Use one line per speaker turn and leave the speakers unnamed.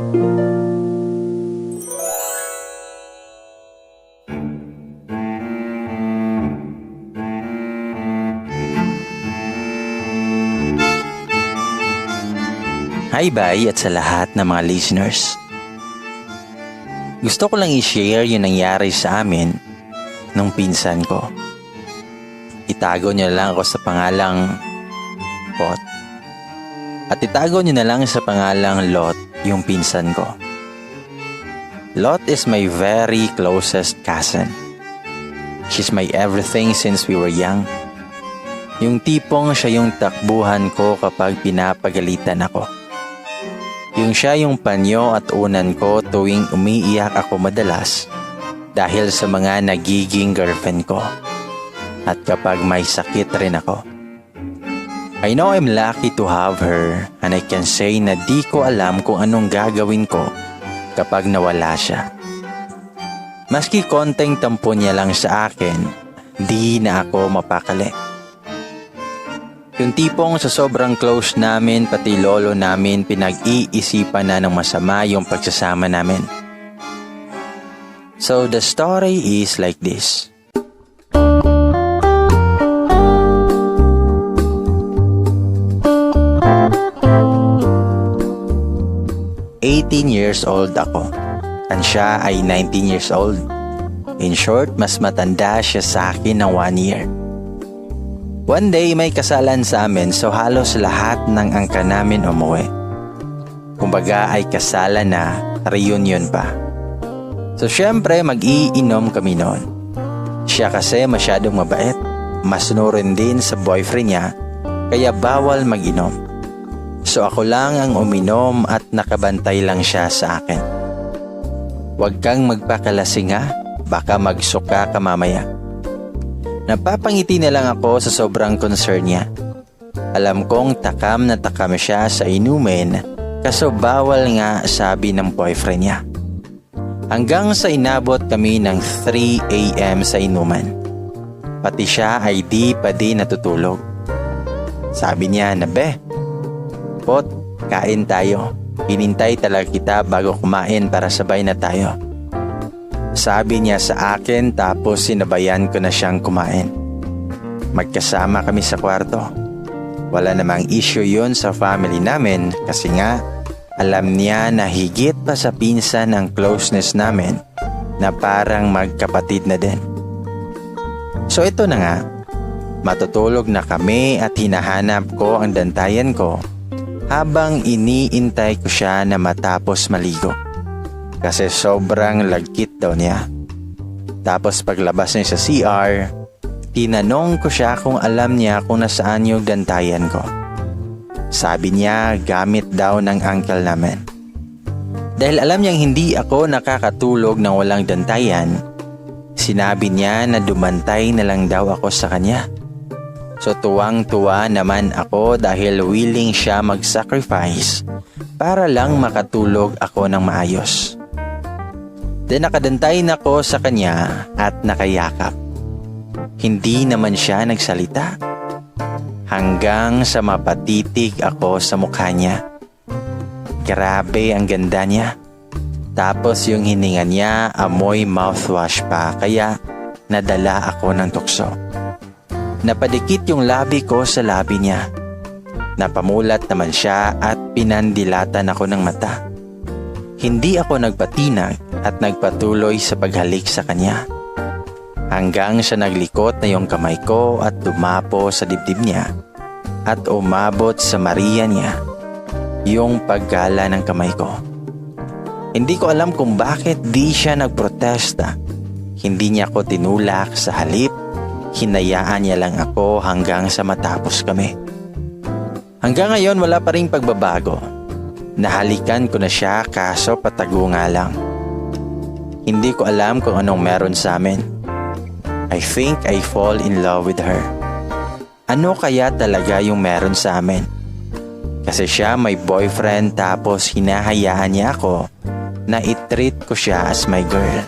Hi bye at sa lahat ng mga listeners. Gusto ko lang i-share yung nangyari sa amin nung pinsan ko. Itago niyo lang ako sa pangalang Pot. At itago niyo na lang sa pangalang Lot yung pinsan ko. Lot is my very closest cousin. She's my everything since we were young. Yung tipong siya yung takbuhan ko kapag pinapagalitan ako. Yung siya yung panyo at unan ko tuwing umiiyak ako madalas dahil sa mga nagiging girlfriend ko. At kapag may sakit rin ako. I know I'm lucky to have her and I can say na di ko alam kung anong gagawin ko kapag nawala siya. Maski konting tampo niya lang sa akin, di na ako mapakali. Yung tipong sa sobrang close namin pati lolo namin pinag-iisipan na ng masama yung pagsasama namin. So the story is like this. "18 years old ako and siya ay 19 years old. In short, mas matanda siya sa akin ng 1 year. One day may kasalan sa amin so halos lahat ng angka namin umuwi. Kumbaga ay kasalan na reunion pa. So syempre mag-iinom kami noon. Siya kasi masyadong mabait, masunurin din sa boyfriend niya kaya bawal mag-inom. So ako lang ang uminom at nakabantay lang siya sa akin. Huwag kang magpakalasing ha, baka magsuka ka mamaya. Napapangiti na lang ako sa sobrang concern niya. Alam kong takam na takam siya sa inumin kaso bawal nga sabi ng boyfriend niya. Hanggang sa inabot kami ng 3 AM sa inuman. Pati siya ay di pa din natutulog. Sabi niya na Pot, kain tayo. Hinintay talaga kita bago kumain para sabay na tayo. Sabi niya sa akin tapos sinabayan ko na siyang kumain. Magkasama kami sa kwarto. Wala namang issue yun sa family namin kasi nga alam niya na higit pa sa pinsan ang closeness namin na parang magkapatid na din. So ito na nga, matutulog na kami at hinahanap ko ang dantayan ko habang iniintay ko siya na matapos maligo. Kasi sobrang lagkit daw niya. Tapos paglabas niya sa CR, tinanong ko siya kung alam niya kung nasaan yung dantayan ko. Sabi niya gamit daw ng uncle namin. Dahil alam niyang hindi ako nakakatulog nang walang dantayan, sinabi niya na dumantay na lang daw ako sa kanya. So tuwang-tuwa naman ako dahil willing siya mag-sacrifice para lang makatulog ako ng maayos. Then nakadantay na ako sa kanya at nakayakap. Hindi naman siya nagsalita. Hanggang sa mapatitig ako sa mukha niya. Grabe ang ganda niya. Tapos yung hininga niya amoy mouthwash pa kaya nadala ako ng tukso. Napadikit yung labi ko sa labi niya. Napamulat naman siya at pinandilatan ako ng mata. Hindi ako nagpatinag at nagpatuloy sa paghalik sa kanya. Hanggang siya naglikot na yung kamay ko at dumapo sa dibdib niya at umabot sa Maria niya yung paggala ng kamay ko. Hindi ko alam kung bakit di siya nagprotesta. Hindi niya ako tinulak sa halip, hinayaan niya lang ako hanggang sa matapos kami. Hanggang ngayon wala pa ring pagbabago. Nahalikan ko na siya kaso patago nga lang. Hindi ko alam kung anong meron sa amin. I think I fall in love with her. Ano kaya talaga yung meron sa amin? Kasi siya may boyfriend tapos hinahayaan niya ako na i-treat ko siya as my girl.